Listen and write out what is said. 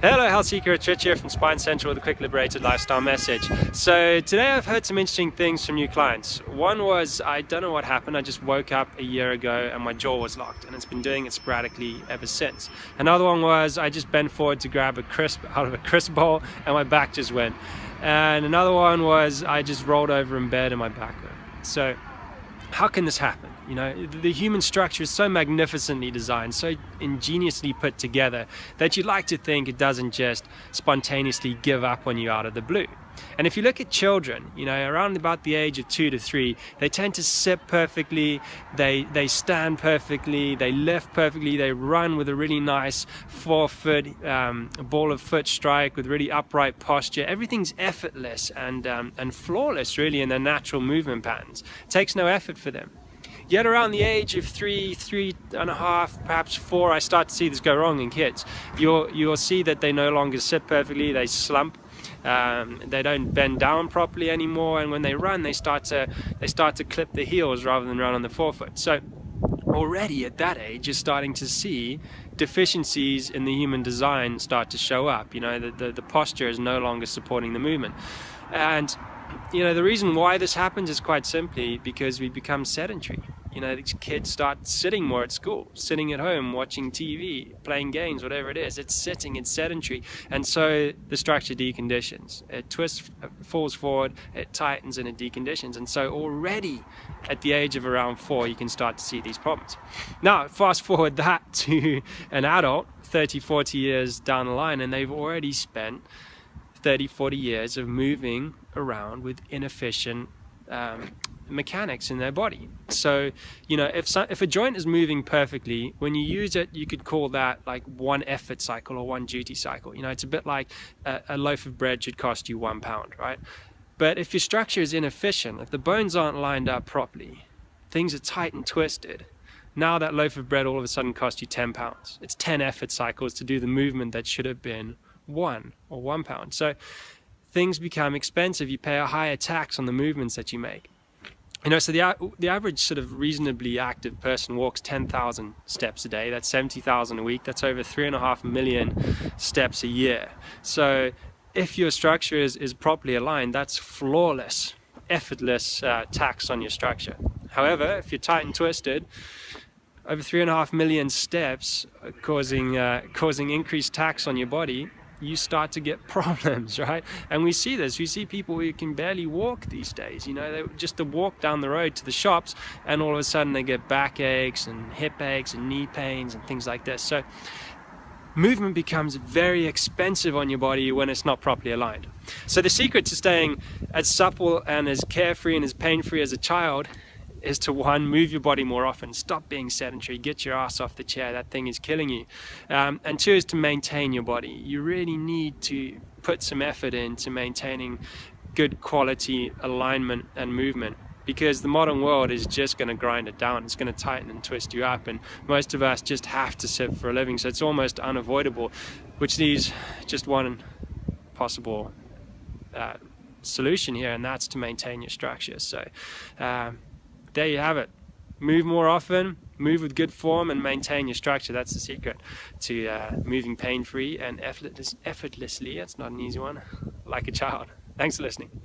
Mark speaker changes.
Speaker 1: Hello health seeker, it's Rich here from SpineCentral with a quick liberated lifestyle message. So today I've heard some interesting things from new clients. One was, I don't know what happened, I just woke up a year ago and my jaw was locked, and it's been doing it sporadically ever since. Another one was, I just bent forward to grab a crisp out of a crisp bowl and my back just went. And another one was, I just rolled over in bed and my back went. So how can this happen? You know, the human structure is so magnificently designed, so ingeniously put together that you'd like to think it doesn't just spontaneously give up on you out of the blue. And if you look at children, you know, around about the age of 2 to 3, they tend to sit perfectly, they stand perfectly, they lift perfectly, they run with a really nice forefoot, ball of foot strike with really upright posture. Everything's effortless and flawless really in their natural movement patterns. It takes no effort for them. Yet around the age of 3, 3.5, perhaps 4, I start to see this go wrong in kids. You'll see that they no longer sit perfectly, they slump. They don't bend down properly anymore, and when they run, they start to clip the heels rather than run on the forefoot. So already at that age, you're starting to see deficiencies in the human design start to show up. You know, the posture is no longer supporting the movement. And you know, the reason why this happens is quite simply because we become sedentary. You know, these kids start sitting more at school, sitting at home, watching TV, playing games, whatever it is. It's sitting, it's sedentary. And so the structure deconditions. It twists, falls forward, it tightens, and it deconditions. And so already at the age of around 4, you can start to see these problems. Now, fast forward that to an adult, 30, 40 years down the line, and they've already spent 30, 40 years of moving around with inefficient mechanics in their body. So, you know, if a joint is moving perfectly, when you use it, you could call that like one effort cycle or one duty cycle. You know, it's a bit like a loaf of bread should cost you £1, right? But if your structure is inefficient, if the bones aren't lined up properly, things are tight and twisted, now that loaf of bread all of a sudden costs you £10. It's 10 effort cycles to do the movement that should have been £1. So things become expensive. You pay a higher tax on the movements that you make. You know, so the average sort of reasonably active person walks 10,000 steps a day. That's 70,000 a week. That's over 3.5 million steps a year. So if your structure is properly aligned, that's flawless, effortless tax on your structure. However, if you're tight and twisted, over 3.5 million steps causing increased tax on your body, you start to get problems, right? And we see this. We see people who can barely walk these days. You know, they just to walk down the road to the shops, and all of a sudden they get back aches and hip aches and knee pains and things like this. So movement becomes very expensive on your body when it's not properly aligned. So the secret to staying as supple and as carefree and as pain-free as a child is to, 1, move your body more often. Stop being sedentary. Get your ass off the chair. That thing is killing you. And 2 is to maintain your body. You really need to put some effort into maintaining good quality alignment and movement, because the modern world is just going to grind it down. It's going to tighten and twist you up, and most of us just have to sit for a living, so it's almost unavoidable, which leaves just one possible solution here, and that's to maintain your structure. So there you have it. Move more often, move with good form, and maintain your structure. That's the secret to moving pain-free and effortlessly. That's not an easy one. Like a child. Thanks for listening.